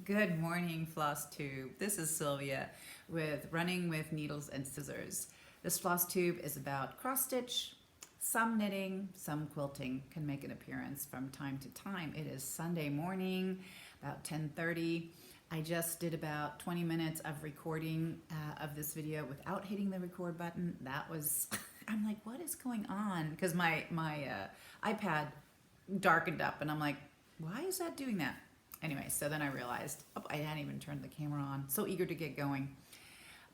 Good morning, Flosstube. This is Sylvia with Running with Needles and Scissors. This Flosstube is about cross stitch, some knitting, some quilting can make an appearance from time to time. It is Sunday morning, about 10:30. I just did about 20 minutes of recording of this video without hitting the record button. That was, I'm like, what is going on? Because my iPad darkened up, and I'm like, why is that doing that? Anyway, so then I realized, oh, I hadn't even turned the camera on. So eager to get going.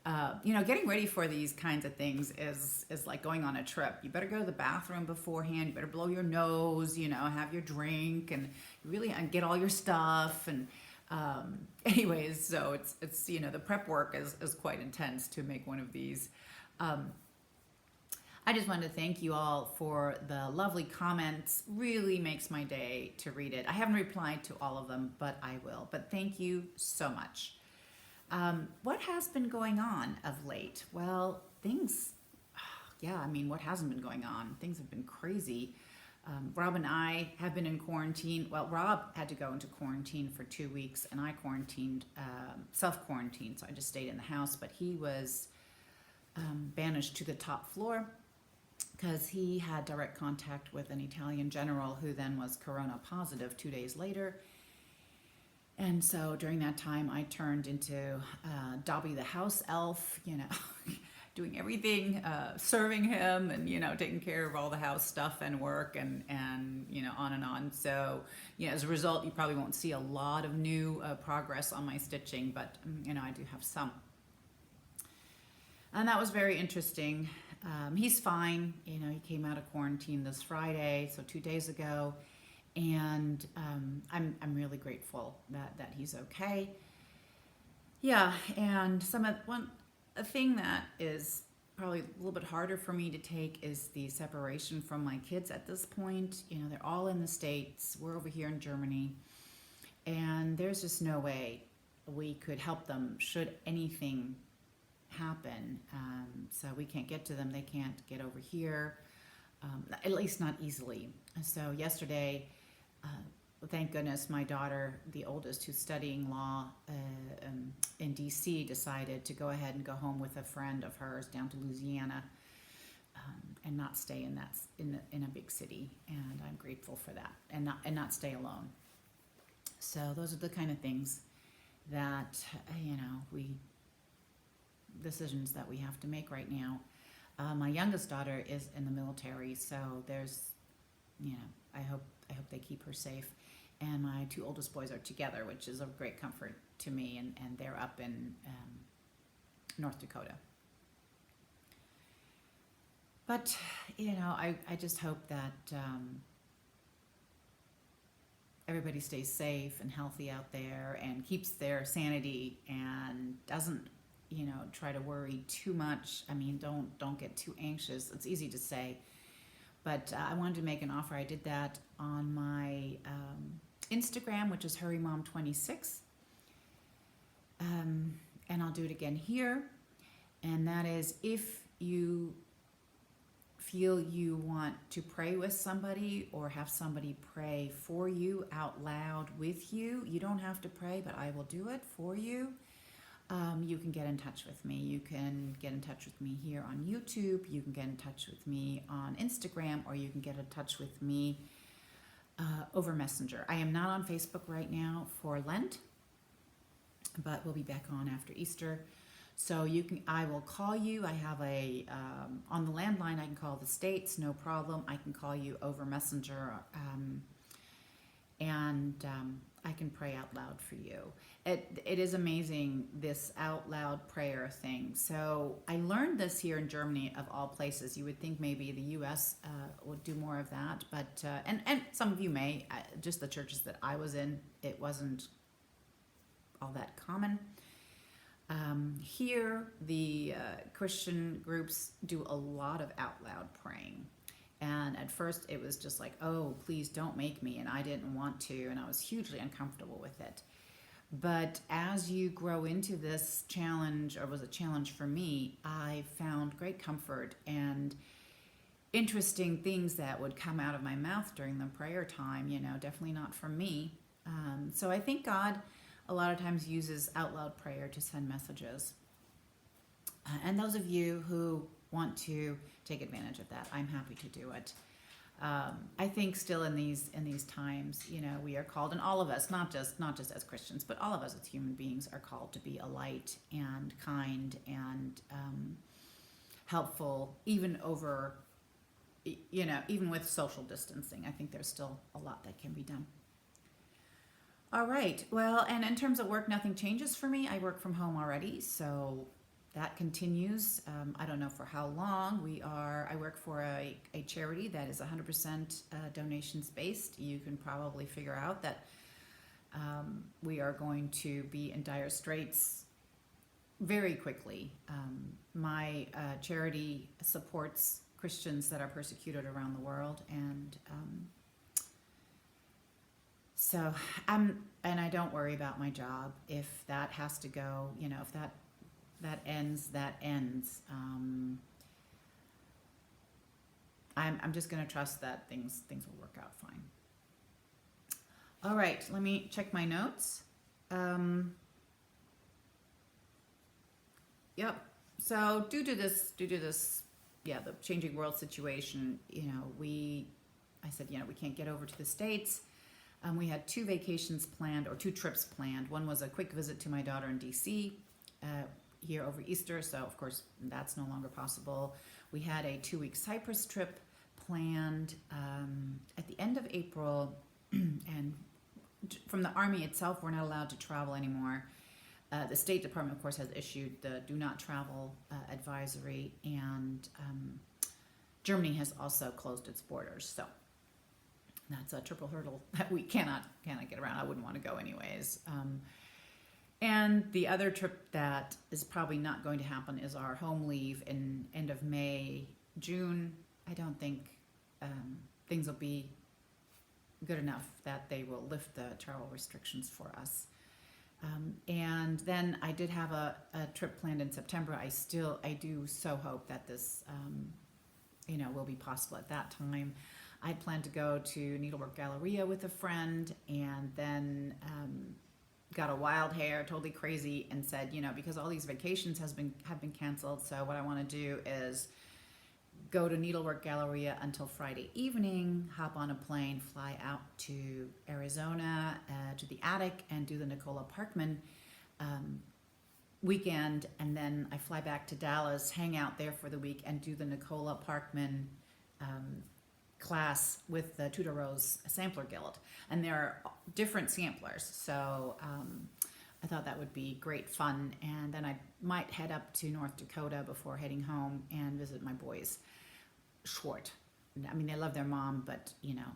Getting ready for these kinds of things is like going on a trip. You better go to the bathroom beforehand. You better blow your nose. Have your drink and really get all your stuff. And anyways, so it's the prep work is quite intense to make one of these. I just wanted to thank you all for the lovely comments. Really makes my day to read it. I haven't replied to all of them, but I will. But thank you so much. What has been going on of late? Well, things, what hasn't been going on? Things have been crazy. Rob and I have been in quarantine. Well, Rob had to go into quarantine for 2 weeks, and I quarantined, self-quarantined, so I just stayed in the house. But he was banished to the top floor because he had direct contact with an Italian general who then was corona positive 2 days later. And so during that time, I turned into Dobby the house elf, doing everything, serving him and, taking care of all the house stuff and work and on and on. So, as a result, you probably won't see a lot of new progress on my stitching, but, I do have some. And that was very interesting. He's fine. He came out of quarantine this Friday, so 2 days ago. And I'm really grateful that he's okay. Yeah, and a thing that is probably a little bit harder for me to take is the separation from my kids at this point. They're all in the States. We're over here in Germany. And there's just no way we could help them should anything happen. So we can't get to them. They can't get over here, at least not easily. So yesterday, thank goodness, my daughter, the oldest, who's studying law in DC, decided to go ahead and go home with a friend of hers down to Louisiana and not stay in a big city. And I'm grateful for that, and not stay alone. So those are the kind of things that decisions that we have to make right now. My youngest daughter is in the military, so there's, I hope they keep her safe. And my two oldest boys are together, which is a great comfort to me, and they're up in North Dakota. But, I just hope that everybody stays safe and healthy out there and keeps their sanity and doesn't try to worry too much. I mean, don't get too anxious. It's easy to say, but I wanted to make an offer. I did that on my Instagram, which is HurryMom26, and I'll do it again here. And that is, if you feel you want to pray with somebody or have somebody pray for you out loud with you, you don't have to pray, but I will do it for you. You can get in touch with me. You can get in touch with me here on YouTube. You can get in touch with me on Instagram, or you can get in touch with me over Messenger. I am not on Facebook right now for Lent, but we'll be back on after Easter. So I will call you. I have on the landline, I can call the States, no problem. I can call you over Messenger, and I can pray out loud for you. It is amazing, this out loud prayer thing. So I learned this here in Germany, of all places. You would think maybe the U.S. Would do more of that, but and some of you may. Just the churches that I was in, it wasn't all that common. Here, the Christian groups do a lot of out loud praying. And at first it was just like, oh, please don't make me. And I didn't want to. And I was hugely uncomfortable with it. But as you grow into this challenge, or was a challenge for me, I found great comfort and interesting things that would come out of my mouth during the prayer time, definitely not from me. So I thank God a lot of times uses out loud prayer to send messages. And those of you who want to take advantage of that, I'm happy to do it. I think still in these times, you know, we are called, and all of us, not just as Christians, but all of us as human beings are called to be a light and kind and helpful, even over, you know, even with social distancing. I think there's still a lot that can be done. All right. Well, and in terms of work, nothing changes for me. I work from home already, so that continues. I don't know for how long. I work for a charity that is 100% donations based. You can probably figure out that we are going to be in dire straits very quickly. My charity supports Christians that are persecuted around the world, and so and I don't worry about my job. If that has to go, you know, if that ends, that ends. I'm just going to trust that things will work out fine. All right, let me check my notes. Yep. So due to this, yeah, the changing world situation, you know, I said, you know, we can't get over to the States. We had 2 vacations planned, or 2 trips planned. One was a quick visit to my daughter in DC. Here over Easter, so of course that's no longer possible. We had a 2-week Cyprus trip planned at the end of April, and from the Army itself, we're not allowed to travel anymore. The State Department, of course, has issued the do not travel advisory, and Germany has also closed its borders. So that's a triple hurdle that we cannot get around. I wouldn't want to go anyways. And the other trip that is probably not going to happen is our home leave in end of May, June. I don't think things will be good enough that they will lift the travel restrictions for us. And then I did have a trip planned in September. I do so hope that this, you know, will be possible at that time. I planned to go to Needlework Galleria with a friend, and then got a wild hair, totally crazy, and said, you know, because all these vacations have been canceled, so what I want to do is go to Needlework Galleria until Friday evening, hop on a plane, fly out to Arizona, to the attic, and do the Nicola Parkman weekend, and then I fly back to Dallas, hang out there for the week, and do the Nicola Parkman class with the Tudor Rose Sampler Guild. And there are different samplers, so I thought that would be great fun. And then I might head up to North Dakota before heading home and visit my boys. Short. I mean, they love their mom, but, you know,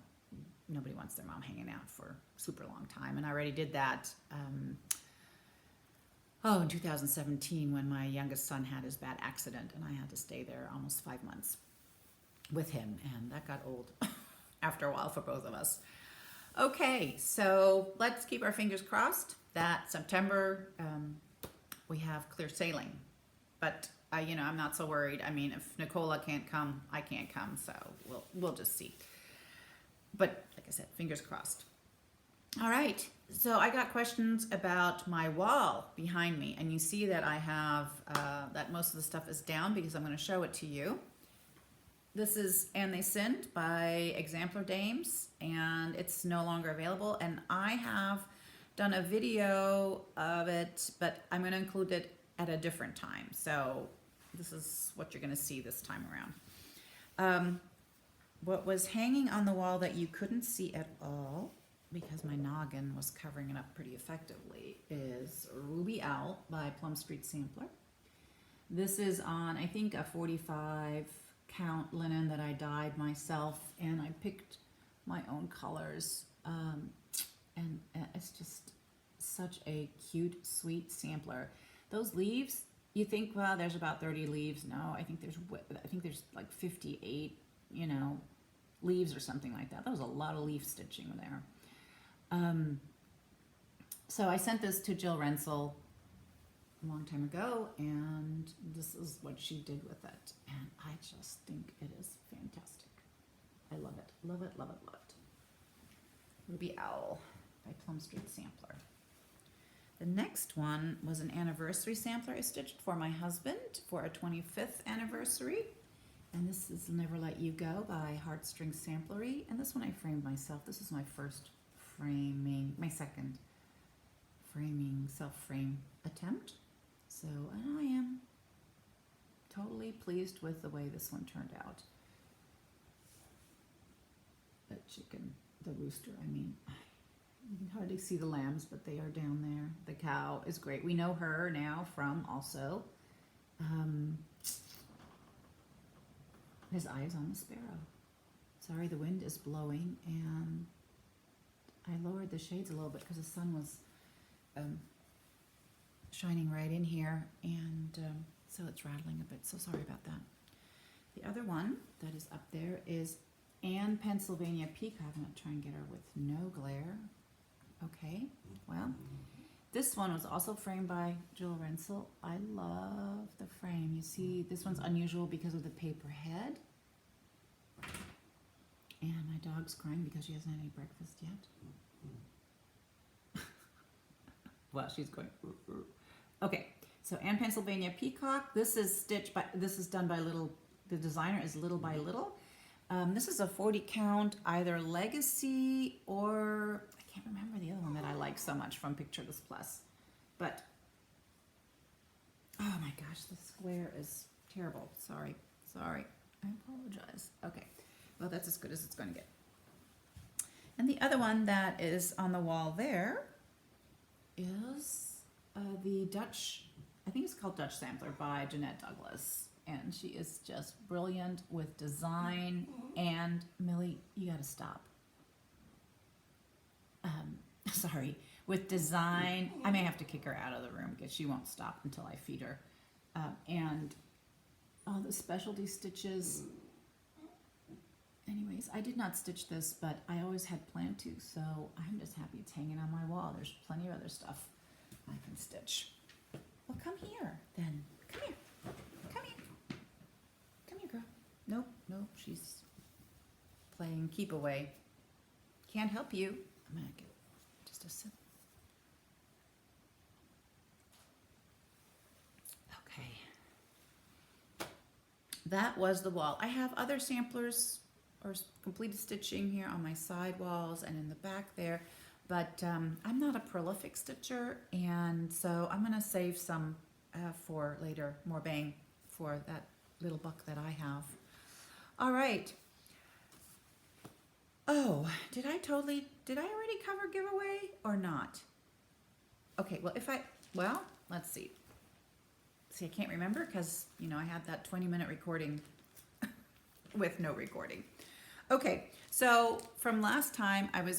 nobody wants their mom hanging out for a super long time. And I already did that in 2017 when my youngest son had his bad accident, and I had to stay there almost 5 months with him, and that got old after a while for both of us. Okay, so let's keep our fingers crossed that September we have clear sailing. But you know, I'm not so worried. I mean, if Nicola can't come, I can't come, so we'll just see. But like I said, fingers crossed. All right, so I got questions about my wall behind me, and you see that I have that most of the stuff is down because I'm going to show it to you. This is And They Sinned by Exemplar Dames, and it's no longer available. And I have done a video of it, but I'm going to include it at a different time. So this is what you're going to see this time around. What was hanging on the wall that you couldn't see at all, because my noggin was covering it up pretty effectively, is Ruby Owl by Plum Street Sampler. This is on, I think, a 45 count linen that I dyed myself, and I picked my own colors, and it's just such a cute, sweet sampler. Those leaves, you think, well, there's about 30 leaves. No, I think there's like 58, you know, leaves or something like that. That was a lot of leaf stitching there. So I sent this to Jill Rensel a long time ago, and this is what she did with it, and I just think it is fantastic. I love it, love it, love it, love it. Ruby Owl by Plum Street Sampler. The next one was an anniversary sampler I stitched for my husband for our 25th anniversary. And this is Never Let You Go by Heartstring Samplery. And this one I framed myself. This is my first framing, my second framing, self-frame attempt. So I am totally pleased with the way this one turned out. The chicken, the rooster, I mean, you can hardly see the lambs, but they are down there. The cow is great. We know her now from also His Eyes on the Sparrow. Sorry, the wind is blowing, and I lowered the shades a little bit because the sun was shining right in here, and so it's rattling a bit, so sorry about that. The other one that is up there is Anne Pennsylvania Peacock. I'm going to try and get her with no glare. Okay, well, this one was also framed by Jill Rensel. I love the frame. You see, this one's unusual because of the paper head. And my dog's crying because she hasn't had any breakfast yet. Well, she's going. Okay, so Anne Pennsylvania Peacock. This is stitched by. This is done by Little. The designer is Little by Little. This is a 40 count, either Legacy or I can't remember the other one that I like so much from Picture This Plus. But oh my gosh, the square is terrible. Sorry. I apologize. Okay, well that's as good as it's going to get. And the other one that is on the wall there is the Dutch, I think it's called Dutch Sampler by Jeanette Douglas. And she is just brilliant with design. And Millie, you gotta stop. Sorry, with design, I may have to kick her out of the room because she won't stop until I feed her. And all the specialty stitches. Anyways, I did not stitch this, but I always had planned to, so I'm just happy it's hanging on my wall. There's plenty of other stuff I can stitch. Well, come here, then. Come here. Come here. Come here, girl. Nope, she's playing keep away. Can't help you. I'm gonna get just a sip. Okay. That was the wall. I have other samplers or completed stitching here on my side walls and in the back there, but I'm not a prolific stitcher, and so I'm gonna save some for later, more bang for that little buck that I have. All right. Oh, did I already cover giveaway or not? Okay, well, let's see. See, I can't remember because, I had that 20-minute recording with no recording. Okay, so from last time, I'm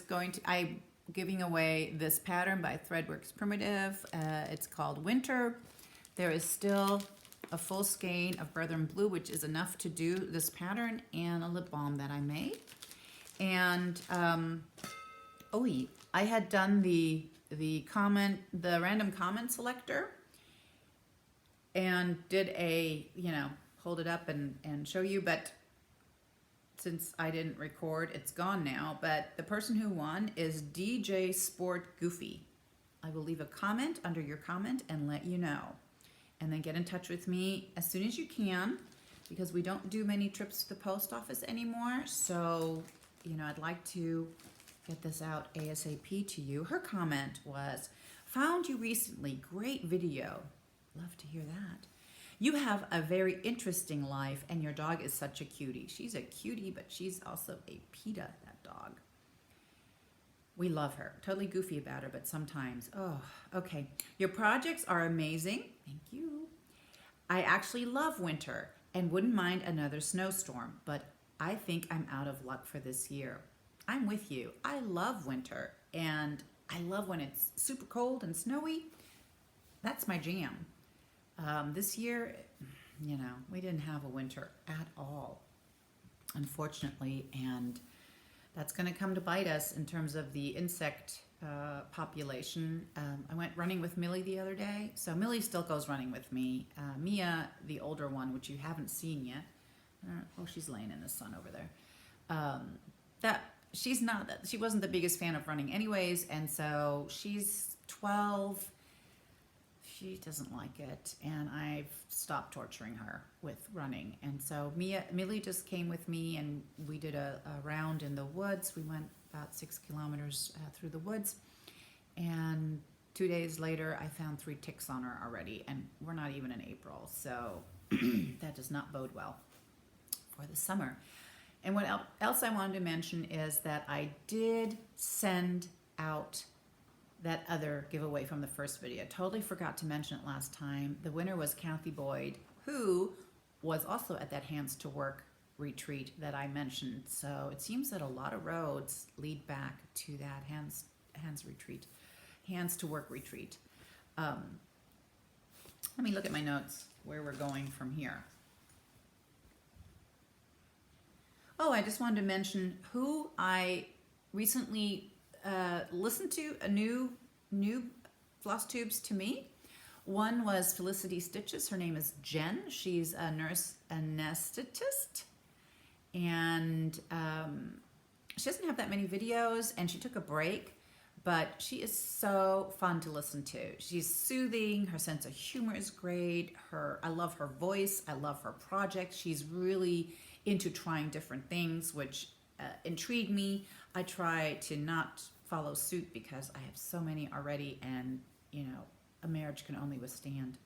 giving away this pattern by Threadworks Primitive. It's called Winter. There is still a full skein of Brethren Blue, which is enough to do this pattern, and a lip balm that I made. And I had done the random comment selector, and did hold it up and show you, but since I didn't record, it's gone now. But the person who won is DJ Sport Goofy. I will leave a comment under your comment and let you know. And then get in touch with me as soon as you can, because we don't do many trips to the post office anymore. So, I'd like to get this out ASAP to you. Her comment was, "Found you recently, great video." Love to hear that. "You have a very interesting life, and your dog is such a cutie." She's a cutie, but she's also a PETA, that dog. We love her. Totally goofy about her, but sometimes, okay. "Your projects are amazing." Thank you. "I actually love winter and wouldn't mind another snowstorm, but I think I'm out of luck for this year." I'm with you. I love winter, and I love when it's super cold and snowy. That's my jam. This year, we didn't have a winter at all, unfortunately, and that's going to come to bite us in terms of the insect population. I went running with Millie the other day, so Millie still goes running with me. Mia, the older one, which you haven't seen yet, she's laying in the sun over there. She wasn't the biggest fan of running anyways, and so she's 12, she doesn't like it, and I've stopped torturing her with running. And so Millie just came with me, and we did a round in the woods. We went about 6 kilometers through the woods, and 2 days later, I found 3 ticks on her already, and we're not even in April, so that does not bode well for the summer. And what else I wanted to mention is that I did send out that other giveaway from the first video. Totally forgot to mention it last time. The winner was Kathy Boyd, who was also at that Hands to Work retreat that I mentioned. So it seems that a lot of roads lead back to that Hands to Work retreat. Let me look at my notes where we're going from here. Oh, I just wanted to mention who I recently listened to, a new Flosstubes to me. One was Felicity Stitches. Her name is Jen. She's a nurse anesthetist, and she doesn't have that many videos, and she took a break, but she is so fun to listen to. She's soothing. Her sense of humor is great. I love her voice. I love her project. She's really into trying different things, which intrigue me. I try to not follow suit because I have so many already, and a marriage can only withstand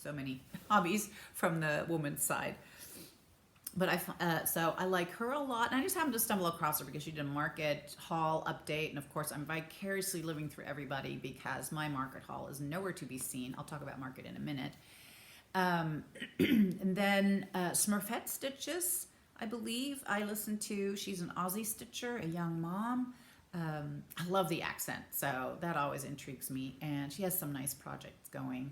so many hobbies from the woman's side. But so I like her a lot, and I just happened to stumble across her because she did a market haul update, and of course I'm vicariously living through everybody because my market haul is nowhere to be seen. I'll talk about market in a minute. And then Smurfette Stitches, I believe I listened to. She's an Aussie stitcher, a young mom. I love the accent, so that always intrigues me, and she has some nice projects going.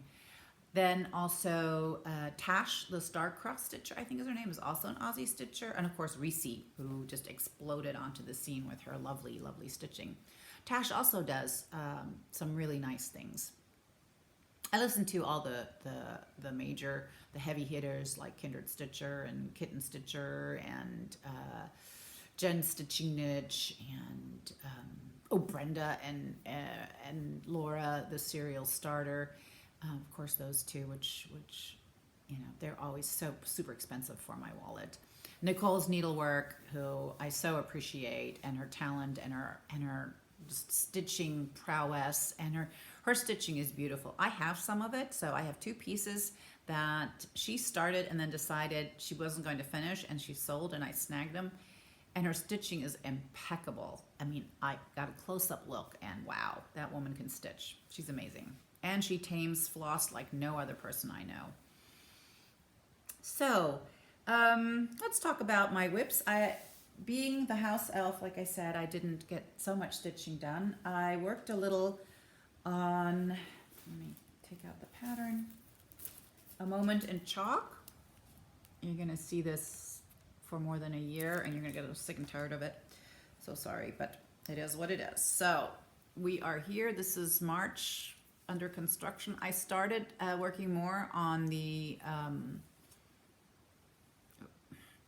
Then also Tache, the star-crossed stitcher, I think is her name, is also an Aussie stitcher. And of course Reese, who just exploded onto the scene with her lovely, lovely stitching. Tache also does some really nice things. I listen to all the major, the heavy hitters like Kindred Stitcher and Kitten Stitcher and Jen Stitching Niche and Brenda and Laura, the serial starter. Of course, those two, which they're always so super expensive for my wallet. Nicole's Needlework, who I so appreciate, and her talent and her just stitching prowess, and her stitching is beautiful. I have some of it, so I have 2 pieces that she started and then decided she wasn't going to finish, and she sold, and I snagged them. And her stitching is impeccable. I mean, I got a close-up look, and wow, that woman can stitch. She's amazing. And she tames floss like no other person I know. So, let's talk about my whips. Being the house elf, like I said, I didn't get so much stitching done. I worked a little on, let me take out the pattern, A Moment in Chalk. You're going to see this for more than a year, and you're going to get sick and tired of it. So sorry, but it is what it is. So we are here. This is March, under construction. I started working more on the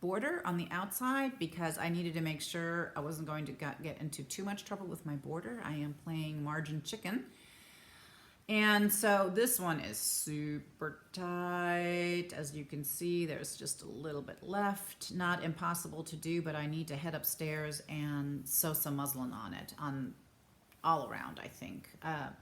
border on the outside because I needed to make sure I wasn't going to get into too much trouble with my border. I am playing margin chicken. And so this one is super tight. As you can see, there's just a little bit left. Not impossible to do, but I need to head upstairs and sew some muslin on it, all around, I think.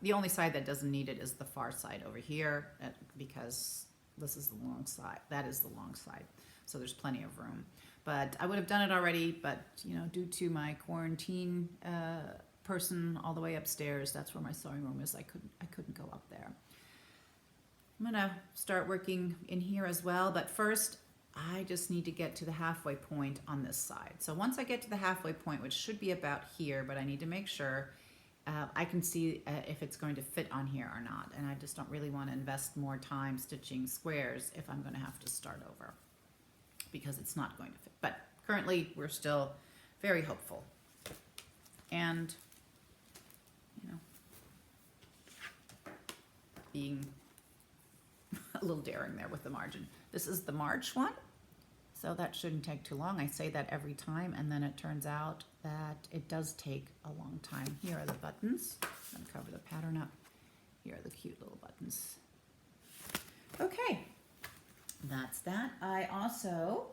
The only side that doesn't need it is the far side over here, because this is the long side. That is the long side. So there's plenty of room. But I would have done it already, but due to my quarantine person all the way upstairs, that's where my sewing room is. I couldn't go up there. I'm gonna start working in here as well, but first I just need to get to the halfway point on this side. So once I get to the halfway point, which should be about here, but I need to make sure I can see if it's going to fit on here or not. And I just don't really want to invest more time stitching squares if I'm going to have to start over, because it's not going to fit. But currently we're still very hopeful. And, being a little daring there with the margin. This is the March one, so that shouldn't take too long. I say that every time, and then it turns out that it does take a long time. Here are the buttons. I'm going to cover the pattern up. Here are the cute little buttons. Okay, that's that. I also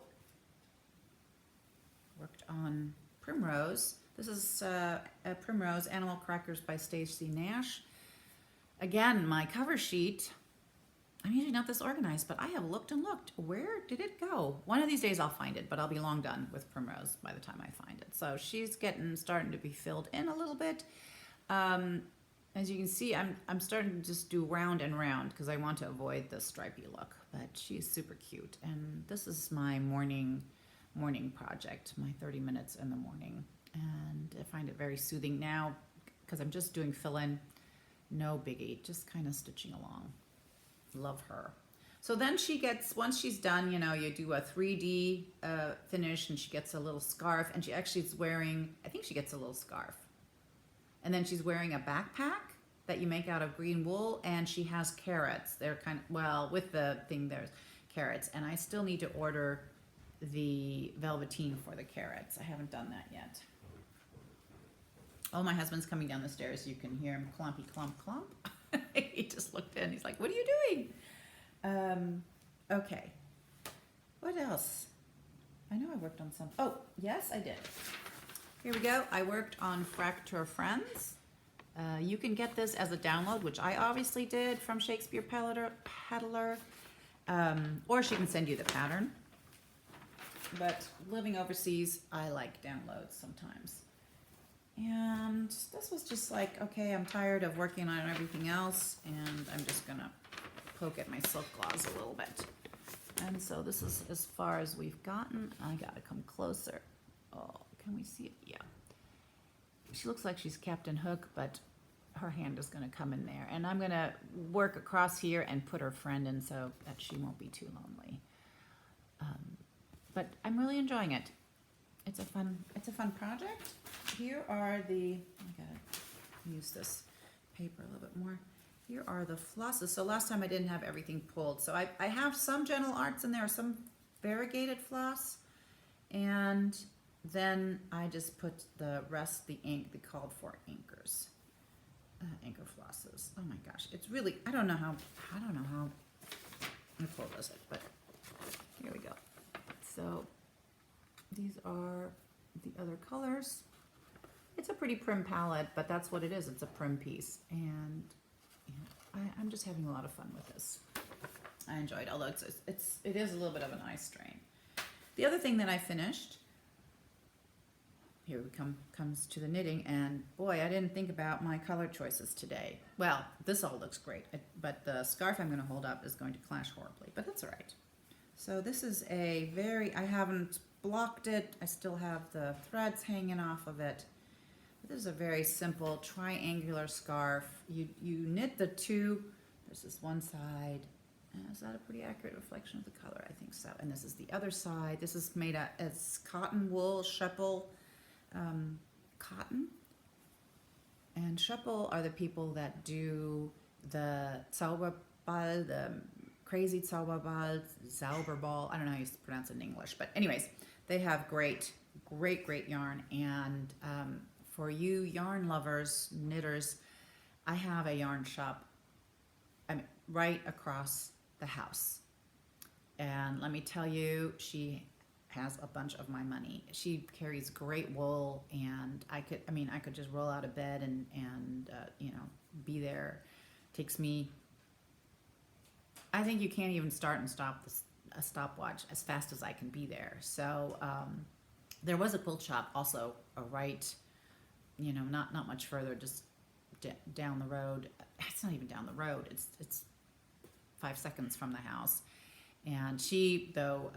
worked on Primrose. This is a Primrose Animal Crackers by Stache Nash. Again, my cover sheet, I'm usually not this organized, but I have looked and looked. Where did it go? One of these days I'll find it, but I'll be long done with Primrose by the time I find it. So she's starting to be filled in a little bit. As you can see, I'm starting to just do round and round because I want to avoid the stripy look, but she's super cute. And this is my morning project, my 30 minutes in the morning. And I find it very soothing now because I'm just doing fill-in, no biggie, just kind of stitching along. Love her. So then she gets, once she's done, you know, you do a 3D finish and she gets a little scarf, and she actually is wearing, I think she gets a little scarf. And then she's wearing a backpack that you make out of green wool, and she has carrots. They're kind of, well, with the thing there's carrots, and I still need to order the velveteen for the carrots. I haven't done that yet. Oh, my husband's coming down the stairs. You can hear him clumpy clump clump. He just looked in. He's like, what are you doing? Okay. What else? I know I worked on some. Oh, yes, I did. Here we go. I worked on Fracture Friends. You can get this as a download, which I obviously did from Shakespeare Peddler, or she can send you the pattern. But living overseas, I like downloads sometimes. And this was just like, okay, I'm tired of working on everything else, and I'm just gonna poke at my silk gauze a little bit. And so this is as far as we've gotten. I gotta come closer. Oh, can we see it? Yeah. She looks like she's Captain Hook, but her hand is gonna come in there. And I'm gonna work across here and put her friend in so that she won't be too lonely. But I'm really enjoying it. It's a fun project. Here are I gotta use this paper a little bit more. Here are the flosses. So last time I didn't have everything pulled. So I have some Gentle Arts in there, some variegated floss, and then I just put the rest, the ink, the called for anchors, anchor flosses. Oh my gosh, it's really, I don't know how Nicole does it, but here we go. So these are the other colors. It's a pretty prim palette, but that's what it is. It's a prim piece, and I'm just having a lot of fun with this. I enjoyed, although it is a little bit of an eye strain. The other thing that I finished, here we comes to the knitting, and boy, I didn't think about my color choices today. Well, this all looks great, but the scarf I'm going to hold up is going to clash horribly, but that's all right. So this is I haven't blocked it. I still have the threads hanging off of it. But this is a very simple triangular scarf. You knit the two. There's this one side. Is that a pretty accurate reflection of the color? I think so. And this is the other side. This is made out as cotton wool, Sheppel cotton. And Sheppel are the people that do the Zauberball, the crazy Zauberball, Zauberball. I don't know how you pronounce it in English, but anyways, they have great yarn. And for you yarn lovers, knitters, I have a yarn shop right across the house. And let me tell you, she has a bunch of my money. She carries great wool, and I could just roll out of bed and be there. Takes me, I think you can't even start and stop a stopwatch as fast as I can be there. So there was a quilt shop also right, not much further, just down the road. It's not even down the road. It's 5 seconds from the house. And she, though,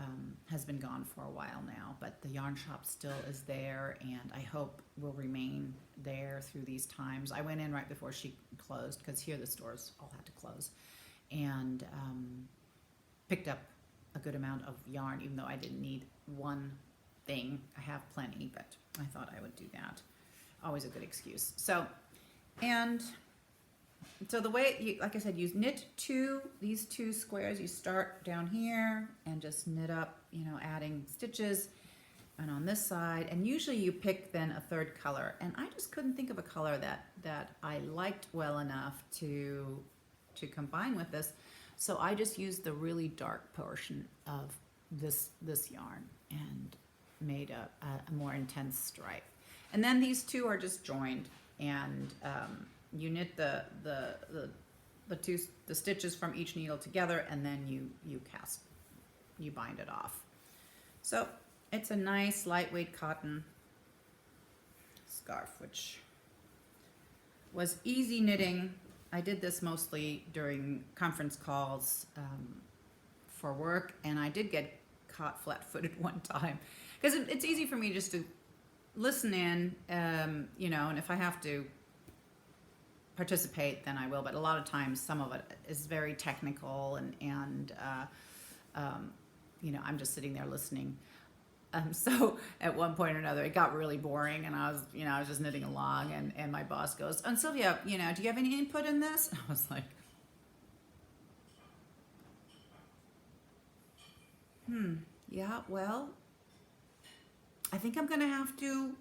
has been gone for a while now, but the yarn shop still is there, and I hope will remain there through these times. I went in right before she closed, because here the stores all had to close, and picked up a good amount of yarn, even though I didn't need one thing. I have plenty, but I thought I would do that. Always a good excuse. So the way, like I said, you knit these two squares. You start down here and just knit up, adding stitches. and on this side, and usually you pick then a third color, and I just couldn't think of a color that I liked well enough to combine with this, so I just used the really dark portion of this yarn and made a more intense stripe. And then these two are just joined, and you knit the stitches from each needle together, and then you bind it off. So it's a nice lightweight cotton scarf, which was easy knitting. I did this mostly during conference calls for work, and I did get caught flat-footed one time because it's easy for me just to listen in, you know, and if I have to participate, then I will. But a lot of times, some of it is very technical, and you know, I'm just sitting there listening. So at one point or another, it got really boring, and I was just knitting along, and my boss goes, "And Sylvia, you know, do you have any input in this?" And I was like, yeah, well, I think I'm going to have to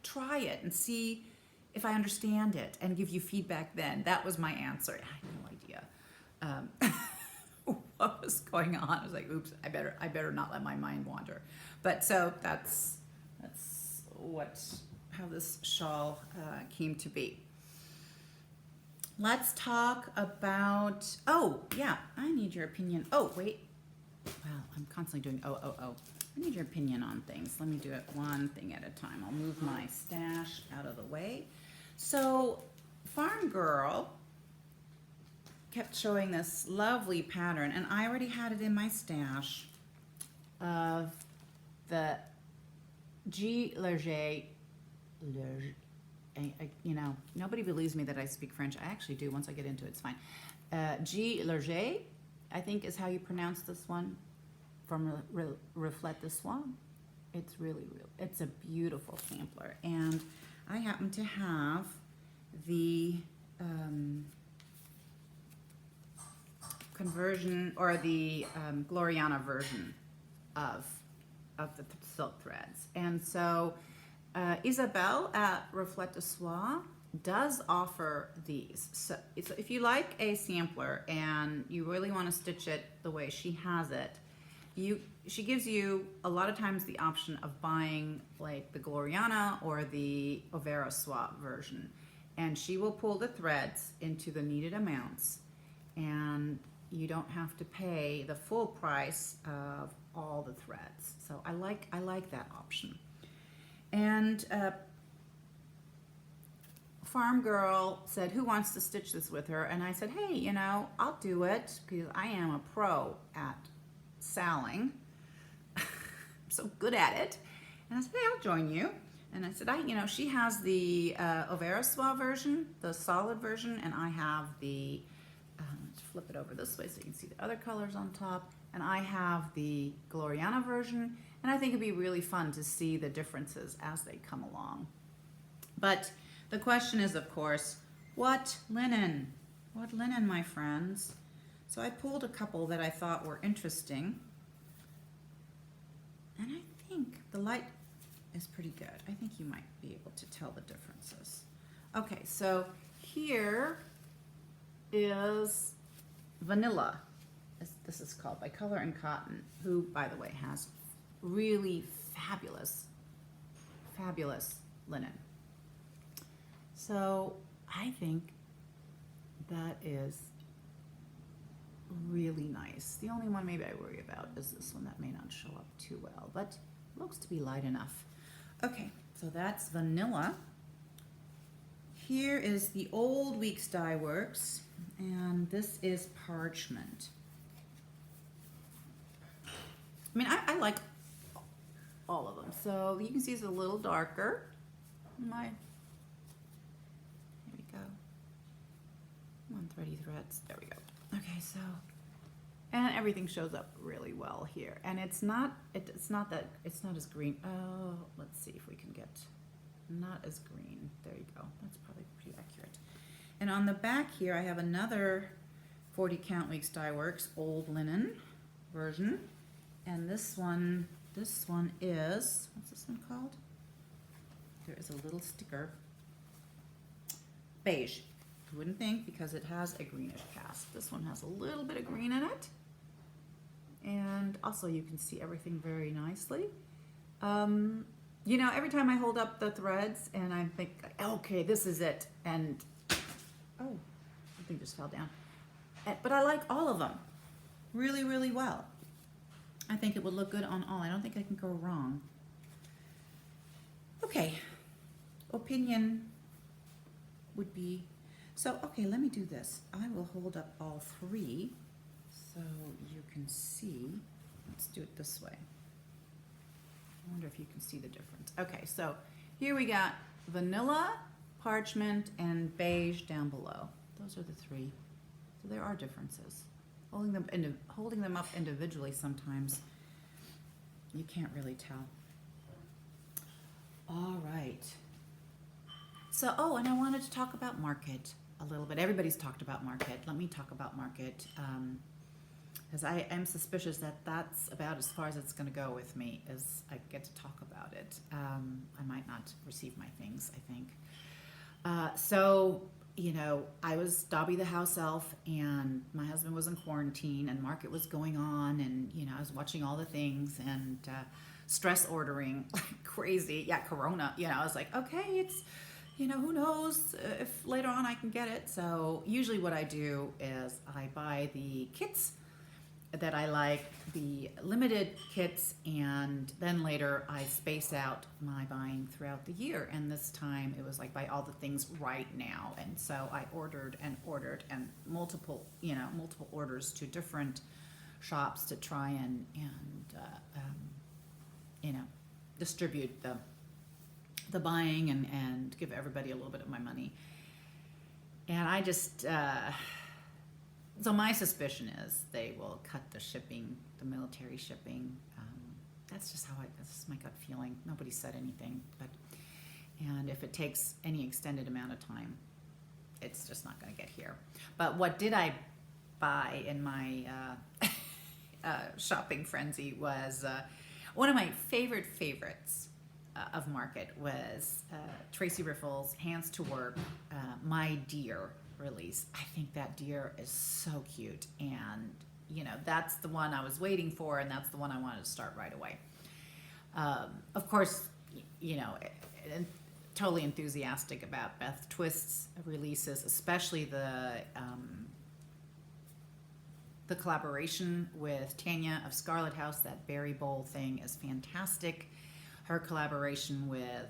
try it and see if I understand it and give you feedback then. That was my answer. I had no idea what was going on. I was like, oops, I better not let my mind wander. But so that's how this shawl came to be. Let's talk about, oh yeah, I need your opinion. Oh, wait. Well, I'm constantly doing I need your opinion on things. Let me do it one thing at a time. I'll move my stash out of the way. So Farm Girl kept showing this lovely pattern, and I already had it in my stash of the G Leger. You know, nobody believes me that I speak French. I actually do. Once I get into it, it's fine. G Leger, I think is how you pronounce this one, from Reflect the Swan. It's it's a beautiful sampler, and I happen to have the conversion, or the Gloriana version of the silk threads. And so Isabelles at Reflect the Swan does offer these. So if you like a sampler and you really want to stitch it the way she has it, she gives you a lot of times the option of buying like the Gloriana or the Overa Swap version, and she will pull the threads into the needed amounts, and you don't have to pay the full price of all the threads. So I like that option. And Farm Girl said, who wants to stitch this with her? And I said, hey, you know, I'll do it because I am a pro at salling. I'm so good at it. And I said, hey, I'll join you. And I said, you know, she has the Overa Swap version, the solid version, and I have the, let's flip it over this way so you can see the other colors on top. And I have the Gloriana version, and I think it'd be really fun to see the differences as they come along. But the question is, of course, what linen? What linen, my friends? So I pulled a couple that I thought were interesting, and I think the light is pretty good. I think you might be able to tell the differences. Okay, so here is Vanilla. This is called by Color and Cotton, who, by the way, has really fabulous linen. So I think that is really nice. The only one maybe I worry about is this one that may not show up too well, but looks to be light enough. Okay, so that's Vanilla. Here is the Old Weeks Dye Works, and this is Parchment. I mean, I like all of them. So you can see it's a little darker. Here we go. One thready threads. There we go. Okay, so, and everything shows up really well here. And it's not as green. Oh, let's see if we can get not as green. There you go. That's probably pretty accurate. And on the back here, I have another 40 Count Weeks Dye Works Old Linen version. And this one This one is, what's this one called? There is a little sticker. Beige. You wouldn't think because it has a greenish cast. This one has a little bit of green in it. And also you can see everything very nicely. You know, every time I hold up the threads and I think, okay, this is it. And, oh, something just fell down. But I like all of them really, really well. I think it would look good on all. I don't think I can go wrong. Okay, opinion would be, so, okay, let me do this. I will hold up all three so you can see. Let's do it this way. I wonder if you can see the difference. Okay, so here we got vanilla, parchment, and beige down below. Those are the three. So there are differences. Holding them up individually sometimes, you can't really tell. All right. So, oh, and I wanted to talk about market a little bit. Everybody's talked about market. Let me talk about market. Because I am suspicious that that's about as far as it's going to go with me, is I get to talk about it. I might not receive my things, I think. So, you know, I was Dobby the house elf, and my husband was in quarantine, and market was going on, and, you know, I was watching all the things, and stress ordering like crazy. Yeah, Corona, you know, I was like, okay, it's, you know, who knows if later on I can get it. So usually what I do is I buy the kits that I like, the limited kits, and then later I space out my buying throughout the year. And this time it was like buy all the things right now. And so I ordered and multiple orders to different shops to try and you know, distribute the buying and give everybody a little bit of my money. And I just, so my suspicion is they will cut the shipping, the military shipping. That's just this is my gut feeling. Nobody said anything, and if it takes any extended amount of time, it's just not going to get here. But what did I buy in my shopping frenzy was one of my favorites of market was Tracy Riffle's Hands to Work, My Dear release. I think that deer is so cute, and you know, that's the one I was waiting for, and that's the one I wanted to start right away. Of course, you know, totally enthusiastic about Beth Twist's releases, especially the collaboration with Tanya of Scarlet House. That berry bowl thing is fantastic. Her collaboration with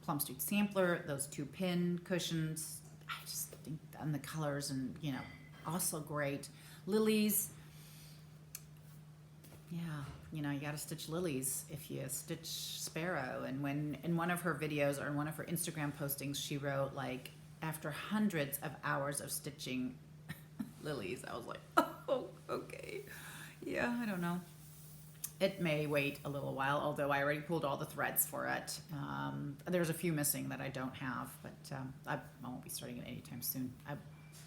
Plum Street Sampler, those 2 pin cushions, I just think, and the colors, and you know, also great. Lilies, yeah, you know, you got to stitch lilies if you stitch sparrow. And when in one of her videos or in one of her Instagram postings, she wrote like, after hundreds of hours of stitching lilies, I was like, oh, okay, yeah, I don't know. It may wait a little while, although I already pulled all the threads for it. There's a few missing that I don't have, but I won't be starting it anytime soon. I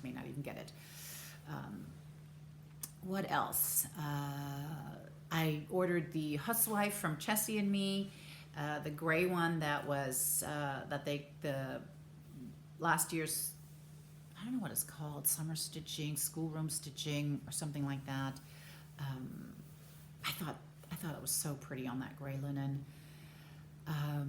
may not even get it. What else? I ordered the Housewife from Chessie and Me, the gray one that was, the last year's, I don't know what it's called, summer stitching, schoolroom stitching, or something like that. I thought it was so pretty on that gray linen. I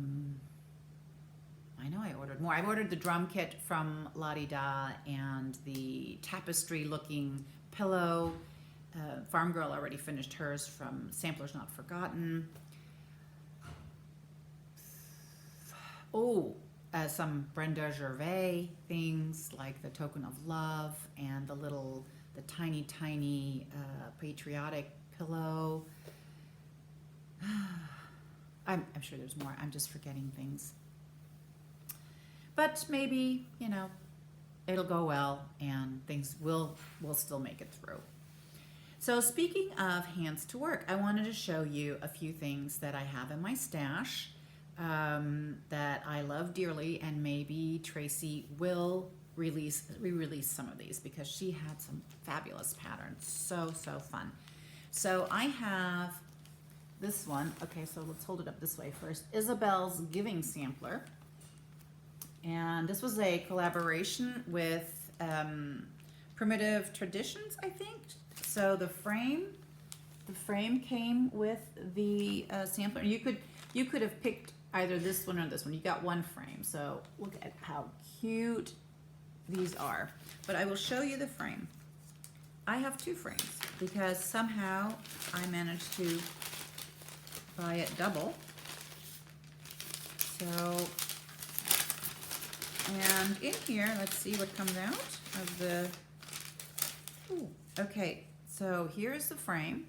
know I ordered more. I ordered the drum kit from La Di Da and the tapestry looking pillow. Farm Girl already finished hers from Samplers Not Forgotten. Oh, some Brenda Gervais things like the Token of Love and the tiny patriotic pillow. I'm sure there's more. I'm just forgetting things. But maybe, you know, it'll go well and things will still make it through. So speaking of Hands to Work, I wanted to show you a few things that I have in my stash that I love dearly, and maybe Tracy will re-release some of these because she had some fabulous patterns. So fun. So I have this one. Okay, so let's hold it up this way first. Isabelle's Giving Sampler. And this was a collaboration with Primitive Traditions, I think. So the frame came with the sampler. You could have picked either this one or this one. You got one frame. So look at how cute these are. But I will show you the frame. I have two frames because somehow I managed to buy it double. So, and in here, let's see what comes out of the, ooh, okay, so here's the frame.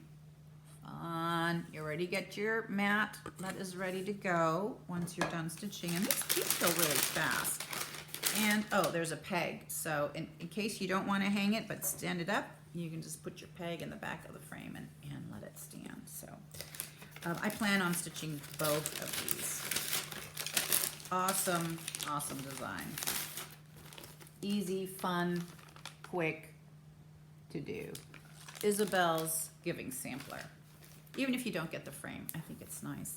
Fun. You already get your mat that is ready to go once you're done stitching. And these go really fast. And, oh, there's a peg. So in case you don't want to hang it but stand it up, you can just put your peg in the back of the frame and let it stand. So I plan on stitching both of these. Awesome, awesome design. Easy, fun, quick to do. Isabelle's Giving Sampler. Even if you don't get the frame, I think it's nice.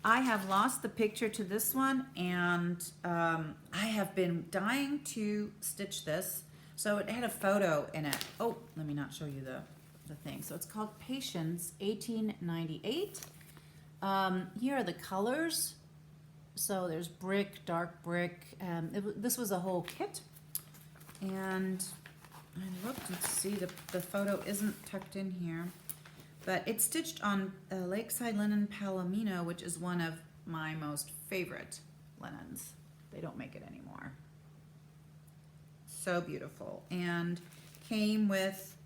I have lost the picture to this one, and I have been dying to stitch this. So it had a photo in it. Oh, let me not show you the thing. So it's called Patience 1898. Here are the colors. So there's brick, dark brick. This was a whole kit. And I looked and see the photo isn't tucked in here. But it's stitched on Lakeside Linen Palomino, which is one of my most favorite linens. They don't make it anymore. So beautiful. And came with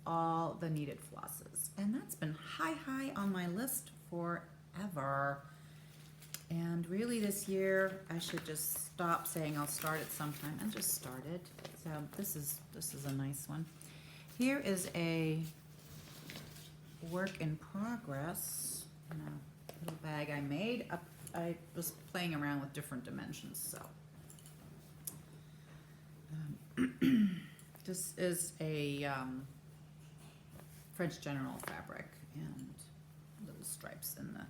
all the needed flosses. And that's been high on my list forever. And really this year, I should just stop saying I'll start it sometime and just start it. So this is a nice one. Here is a work in progress in a little bag I made. I was playing around with different dimensions, so. This is a French General fabric and little stripes in the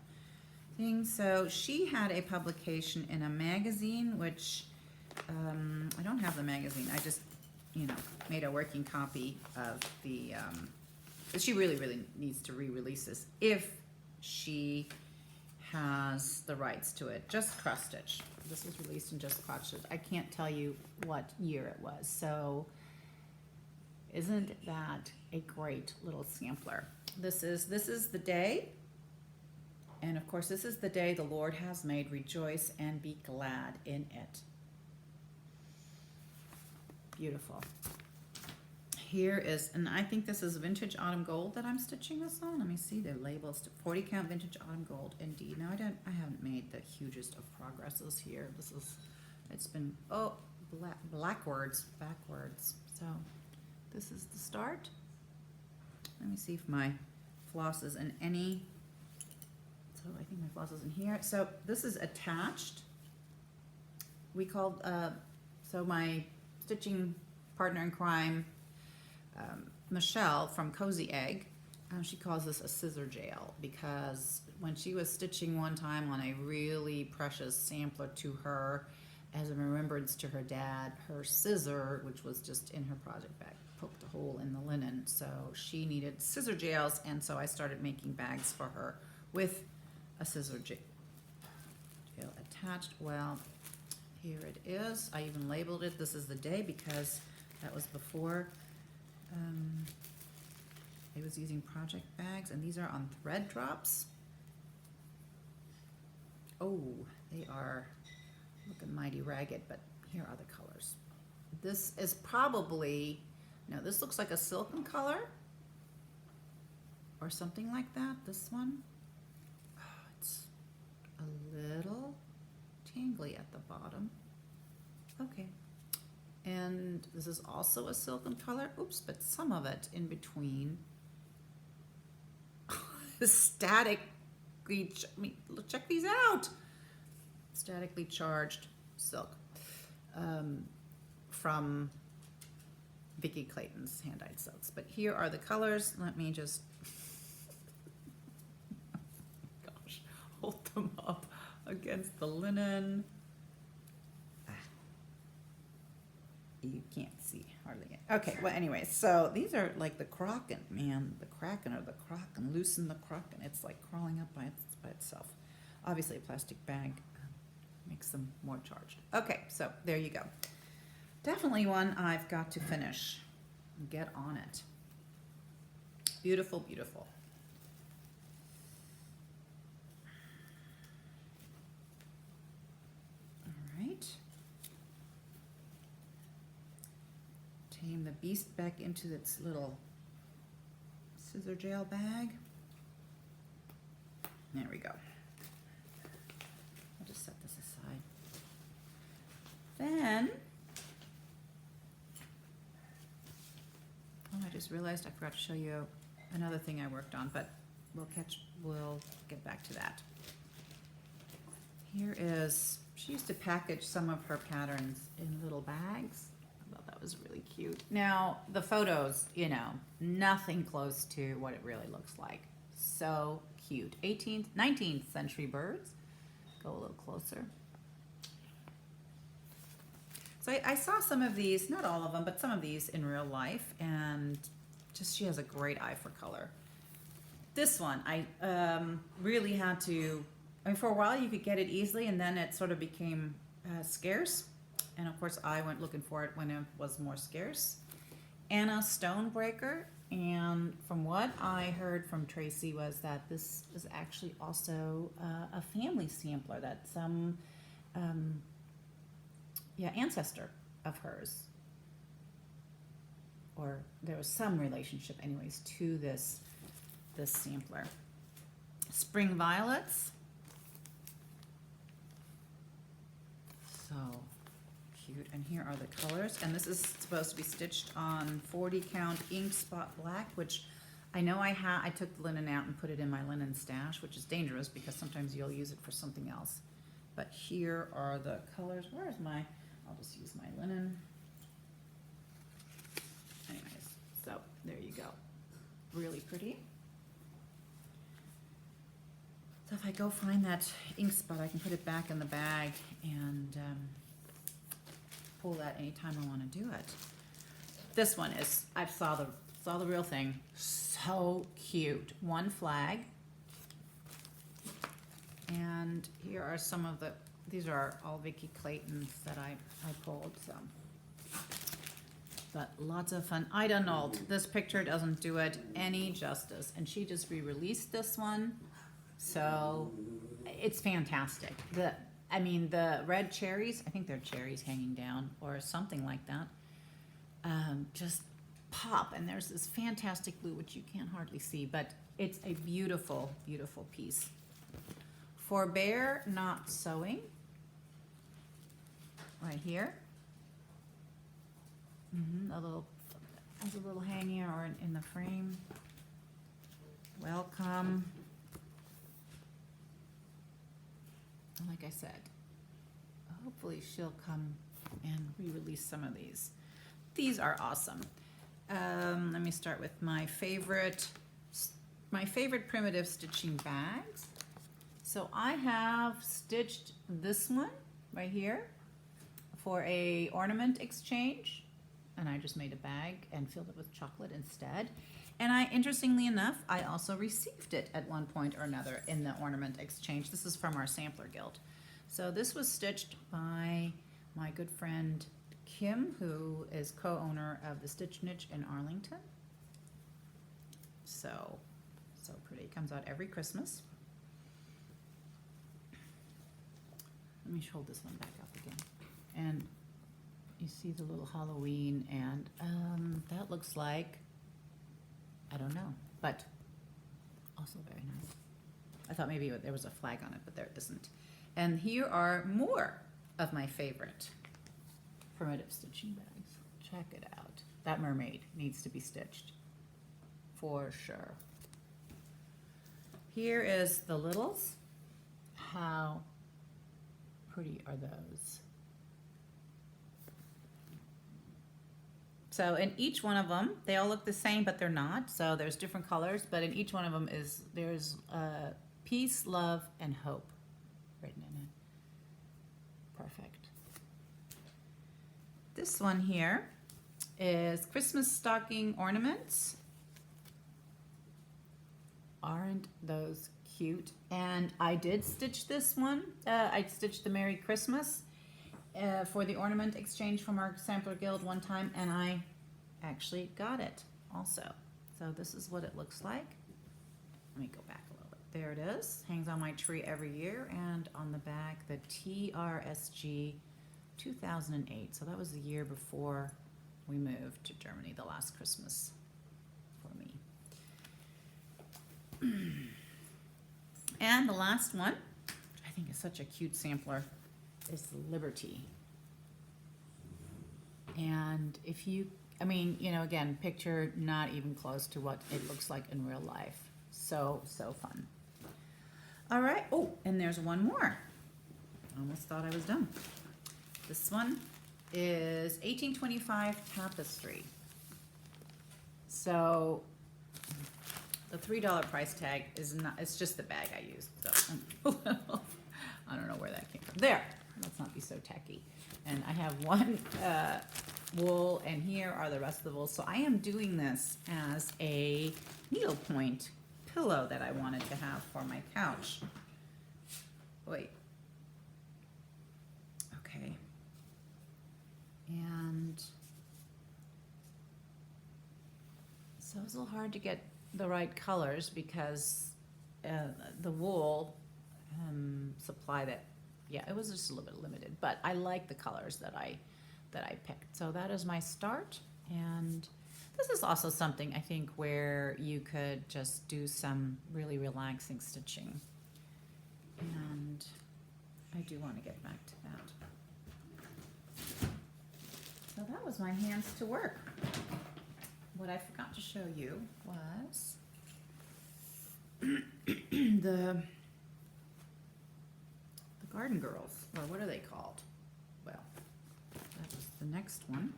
thing. So she had a publication in a magazine, which I don't have the magazine. I just, made a working copy of the, she really needs to re-release this if she has the rights to it. Just cross stitch. This was released in Just Cross Stitch. I can't tell you what year it was. So isn't that a great little sampler? This is the day. And of course, this is the day the Lord has made. Rejoice and be glad in it. Beautiful. Here is, and I think this is Vintage Autumn Gold that I'm stitching this on. Let me see the labels. 40 count Vintage Autumn Gold, indeed. Now I haven't made the hugest of progresses here. It's been, backwards. So this is the start. Let me see if my floss is in any. So I think my floss is in here. So this is attached. We called, so my stitching partner in crime, Michelle from Cozy Egg, she calls this a scissor jail because when she was stitching one time on a really precious sampler to her as a remembrance to her dad, her scissor, which was just in her project bag, poked a hole in the linen. So she needed scissor jails, and so I started making bags for her with a scissor jail attached. Well, here it is. I even labeled it. This is the day because that was before I was using project bags, and these are on thread drops. Oh, they are looking mighty ragged, but here are the colors. This is probably, no, this looks like a silken color or something like that. This one, oh, it's a little tangly at the bottom. Okay. And this is also a silken color. Oops, but some of it in between. Statically, check these out. Statically charged silk from Vicki Clayton's Hand-Dyed Silks. But here are the colors. Let me just against the linen. You can't see hardly. Okay, well, anyways, so these are like the Kraken, man. The Kraken or the Kraken. Loosen the Kraken. It's like crawling up by itself. Obviously, a plastic bag makes them more charged. Okay, so there you go. Definitely one I've got to finish. Get on it. Beautiful, beautiful. All right. Tame the beast back into its little scissor gel bag. There we go. I'll just set this aside. Then, oh, I just realized I forgot to show you another thing I worked on, but we'll get back to that. Here is, she used to package some of her patterns in little bags. I thought that was really cute. Now, the photos, you know, nothing close to what it really looks like. So cute. 18th, 19th century birds. Go a little closer. So I saw some of these, not all of them, but some of these in real life, and just she has a great eye for color. This one, I really had to, I mean, for a while you could get it easily, and then it sort of became scarce. And of course, I went looking for it when it was more scarce. Anna Stonebreaker, and from what I heard from Tracy was that this is actually also a family sampler that some ancestor of hers, or there was some relationship anyways to this sampler. Spring Violets. So cute. And here are the colors, and this is supposed to be stitched on 40 count ink spot black, which I know I took the linen out and put it in my linen stash, which is dangerous because sometimes you'll use it for something else. But here are the colors. Where's my, I'll just use my linen. Anyways, so there you go. Really pretty. So if I go find that ink spot, I can put it back in the bag and pull that anytime I want to do it. This one is, I saw the real thing. So cute. One flag. And here are some of the, these are all Vicki Claytons that I pulled, so. But lots of fun. Ida Nolt, this picture doesn't do it any justice. And she just re-released this one. So it's fantastic. The red cherries, I think they're cherries hanging down or something like that, just pop. And there's this fantastic blue, which you can't hardly see, but it's a beautiful, beautiful piece. Forbear Not Sewing, right here. Has a little hanging or in the frame. Welcome. Like I said, hopefully she'll come and re-release some of these. These are awesome. Let me start with my favorite primitive stitching bags. So I have stitched this one right here for a ornament exchange, and I just made a bag and filled it with chocolate instead. And interestingly enough, I also received it at one point or another in the ornament exchange. This is from our sampler guild. So this was stitched by my good friend Kim, who is co-owner of the Stitch Niche in Arlington. So pretty. It comes out every Christmas. Let me hold this one back up again. And you see the little Halloween, and that looks like, I don't know, but also very nice. I thought maybe there was a flag on it, but there isn't. And here are more of my favorite primitive stitching bags. Check it out. That mermaid needs to be stitched for sure. Here is the littles. How pretty are those? So in each one of them, they all look the same, but they're not. So there's different colors, but in each one of them there's peace, love, and hope written in it. This one here is Christmas stocking ornaments. Aren't those cute? And I did stitch this one. I stitched the Merry Christmas for the ornament exchange from our Sampler Guild one time, and I actually got it also. So this is what it looks like. Let me go back a little bit. There it is. Hangs on my tree every year, and on the back, the TRSG 2008. So that was the year before we moved to Germany, the last Christmas for me. And the last one, which I think is such a cute sampler, is Liberty. And if you, I mean, you know, again, picture not even close to what it looks like in real life. So fun. All right. Oh, and there's one more. I almost thought I was done. This one is 1825 Tapestry. So the $3 price tag is not, it's just the bag I used. So I don't know where that came from. There. Let's not be so tacky. And I have one wool, and here are the rest of the wool. So I am doing this as a needlepoint pillow that I wanted to have for my couch. Wait. Okay. And so it's a little hard to get the right colors because the wool supply that, yeah, it was just a little bit limited, but I like the colors that I picked. So that is my start, and this is also something I think where you could just do some really relaxing stitching. And I do want to get back to that. So that was my hands to work. What I forgot to show you was the Garden Girls, or what are they called? Well, that was the next one.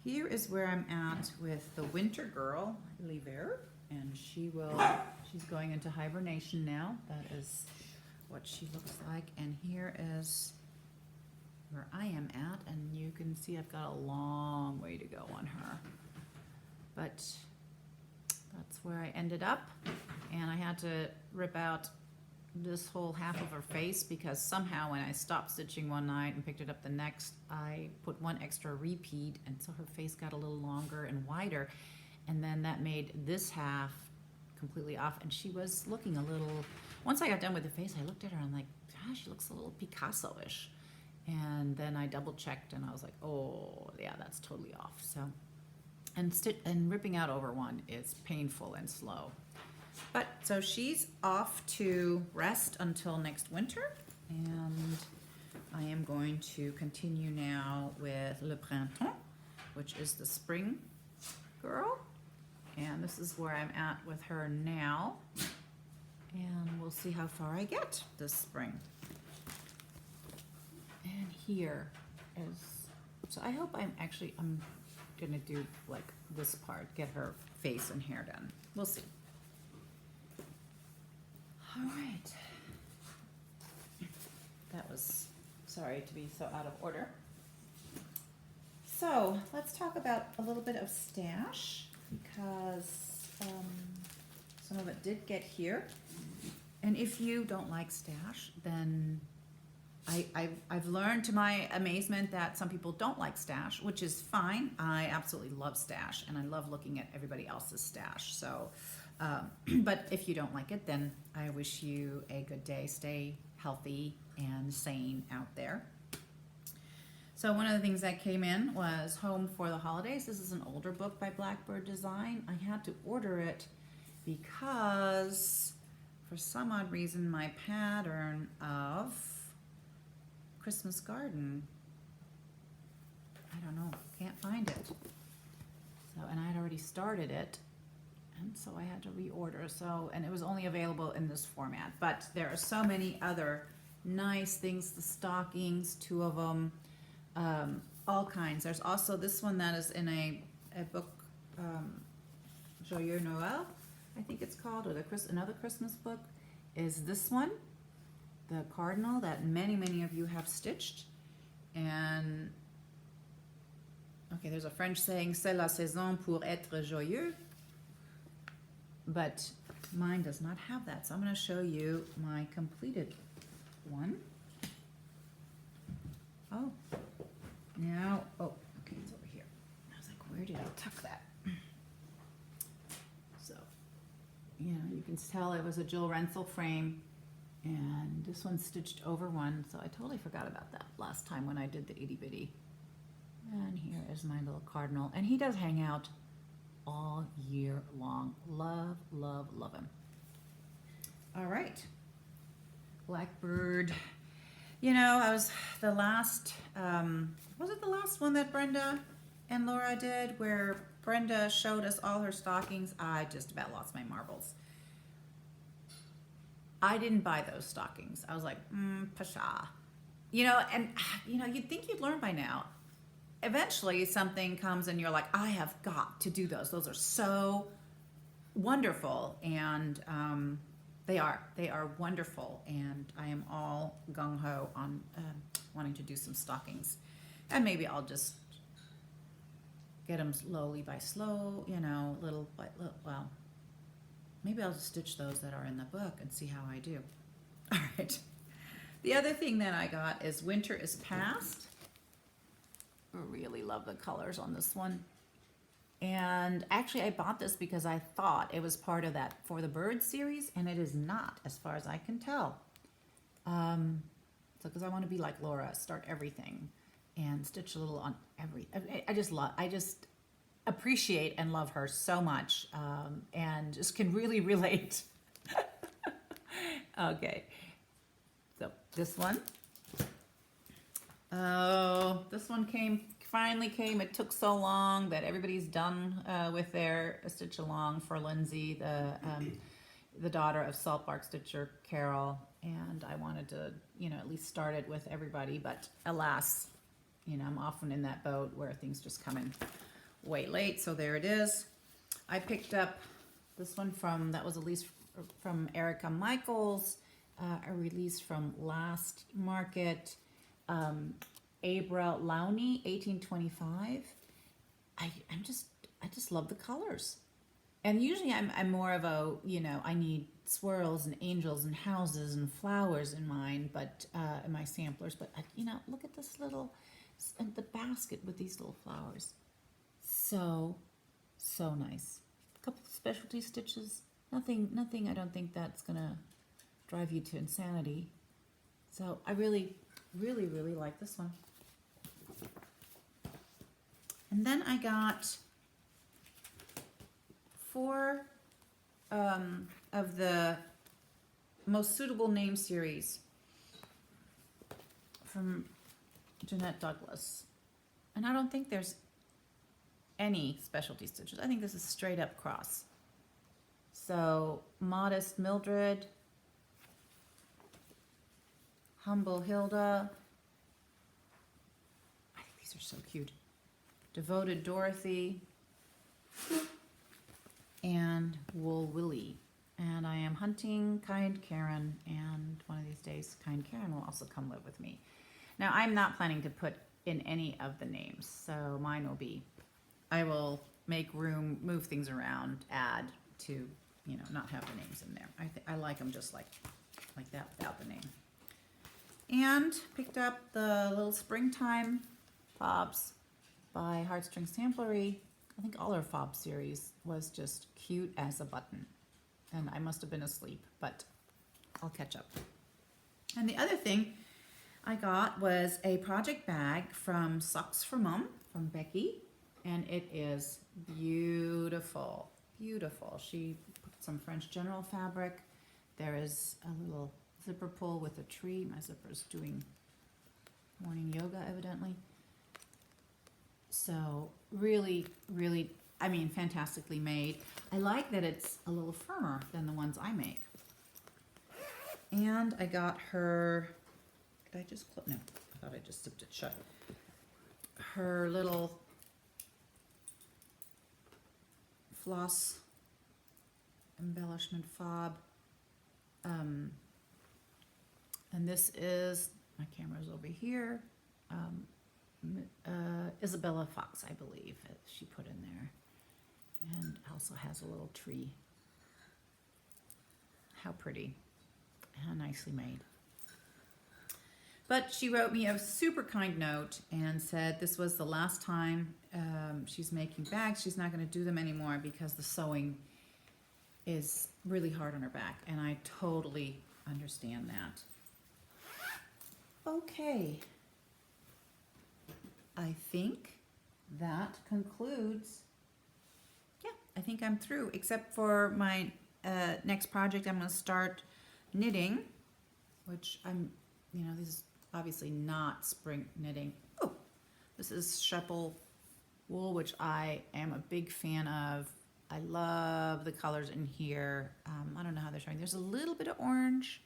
Here is where I'm at with the Winter Girl, L'Hiver, and she's going into hibernation now. That is what she looks like. And here is where I am at, and you can see I've got a long way to go on her. But that's where I ended up, and I had to rip out this whole half of her face because somehow when I stopped stitching one night and picked it up the next, I put one extra repeat, and so her face got a little longer and wider, and then that made this half completely off, and she was looking a little, once I got done with the face, I looked at her and I'm like, gosh, she looks a little Picasso-ish, and then I double checked and I was like, oh yeah, that's totally off. So and ripping out over one is painful and slow. But so she's off to rest until next winter, and I am going to continue now with Le Printemps, which is the spring girl, and this is where I'm at with her now, and we'll see how far I get this spring. And here is, so I hope I'm gonna do like this part, get her face and hair done. We'll see. All right. That was, sorry to be so out of order. So let's talk about a little bit of Stache, because some of it did get here. And if you don't like Stache, then I've learned to my amazement that some people don't like Stache, which is fine. I absolutely love Stache, and I love looking at everybody else's Stache. So, but if you don't like it, then I wish you a good day. Stay healthy and sane out there. So one of the things that came in was Home for the Holidays. This is an older book by Blackbird Design. I had to order it because for some odd reason my pattern of Christmas garden, I don't know, can't find it. So, and I had already started it, and so I had to reorder. So, and it was only available in this format, but there are so many other nice things, the stockings, 2 of them, all kinds. There's also this one that is in a book, Joyeux Noël, I think it's called, or another Christmas book, is this one, the cardinal that many of you have stitched, and Okay, there's a French saying, c'est la saison pour être joyeux. But mine does not have that. So I'm going to show you my completed one. Oh, now, oh, okay, it's over here. I was like, where did I tuck that? So, you know, you can tell it was a Jill Rensel frame, and this one's stitched over one, so I totally forgot about that last time when I did the itty bitty. And here is my little cardinal, and he does hang out all year long. Love, love, love him. All right, Blackbird. You know, I was the last, was it the last one that Brenda and Laura did, where Brenda showed us all her stockings? I just about lost my marbles. I didn't buy those stockings. I was like, pshaw. You know, and, you know, you'd think you'd learn by now. Eventually something comes and you're like, I have got to do those. Those are so wonderful. And they are wonderful. And I am all gung-ho on wanting to do some stockings. And maybe I'll just get them slowly by slow, you know, little by little. Well, maybe I'll just stitch those that are in the book and see how I do. All right. The other thing that I got is Winter is Past. I really love the colors on this one. And actually I bought this because I thought it was part of that For the Birds series, and it is not, as far as I can tell. So because I want to be like Laura, start everything and stitch a little on every. I just appreciate and love her so much, and just can really relate. Okay, so this one. Oh, this one finally came. It took so long that everybody's done with their stitch along for Lindsay, the daughter of Saltbark Stitcher Carol, and I wanted to, you know, at least start it with everybody, but alas, you know, I'm often in that boat where things just come in way late, so there it is. I picked up this one that was a release from Erica Michaels, a release from Last Market, Abra Lowney, 1825. I just love the colors. And usually I'm more of a, you know, I need swirls and angels and houses and flowers in mine, but in my samplers. But you know, look at this little, the basket with these little flowers. So nice. A couple of specialty stitches. Nothing. I don't think that's gonna drive you to insanity. So I really like this one. And then I got 4 of the Most Suitable Name series from Jeanette Douglas. And I don't think there's any specialty stitches. I think this is straight up cross. So Modest Mildred, Humble Hilda. I think these are so cute. Devoted Dorothy and Wool Willie. And I am hunting Kind Karen, and one of these days Kind Karen will also come live with me. Now I'm not planning to put in any of the names, so mine will be, I will make room, move things around, add to, you know, not have the names in there. I like them just like that without the name. And picked up the little Springtime fobs by Heartstring Samplery. I think all her fob series was just cute as a button. And I must have been asleep, but I'll catch up. And the other thing I got was a project bag from Socks for Mom from Becky. And it is beautiful, beautiful. She put some French General fabric. There is a little zipper pull with a tree. My zipper's doing morning yoga, evidently. So really, I mean, fantastically made. I like that it's a little firmer than the ones I make. And I got her, did I just no, I thought I just zipped it shut. Her little floss embellishment fob. And this is, my camera's over here. Isabella Fox, I believe, she put in there. And also has a little tree. How pretty. How nicely made. But she wrote me a super kind note and said this was the last time she's making bags. She's not going to do them anymore because the sewing is really hard on her back. And I totally understand that. Okay. I think that concludes. Yeah, I think I'm through, except for my next project. I'm going to start knitting, which this is obviously not spring knitting. Oh, this is Sheppel wool, which I am a big fan of. I love the colors in here. I don't know how they're showing. There's a little bit of orange.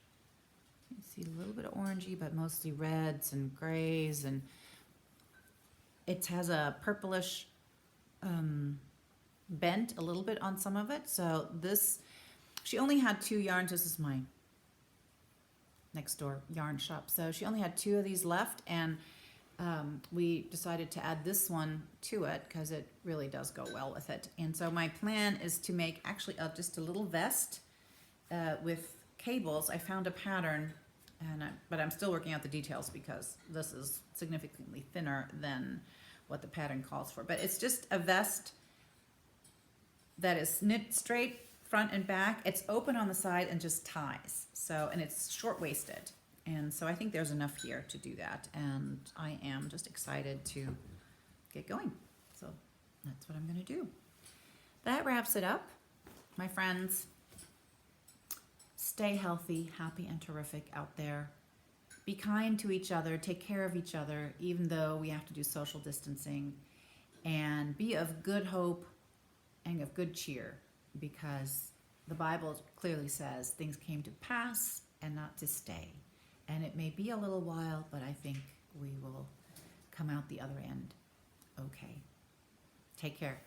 You can see a little bit of orangey, but mostly reds and grays, and it has a purplish bent a little bit on some of it. So this, she only had 2 yarns. This is my next door yarn shop. So she only had 2 of these left, and we decided to add this one to it because it really does go well with it. And so my plan is to make actually just a little vest with cables. I found a pattern, but I'm still working out the details because this is significantly thinner than what the pattern calls for. But it's just a vest that is knit straight front and back. It's open on the side and just ties. So, and it's short-waisted. And so I think there's enough here to do that. And I am just excited to get going. So that's what I'm going to do. That wraps it up, my friends. Stay healthy, happy, and terrific out there. Be kind to each other. Take care of each other, even though we have to do social distancing. And be of good hope and of good cheer, because the Bible clearly says things came to pass and not to stay. And it may be a little while, but I think we will come out the other end okay. Take care.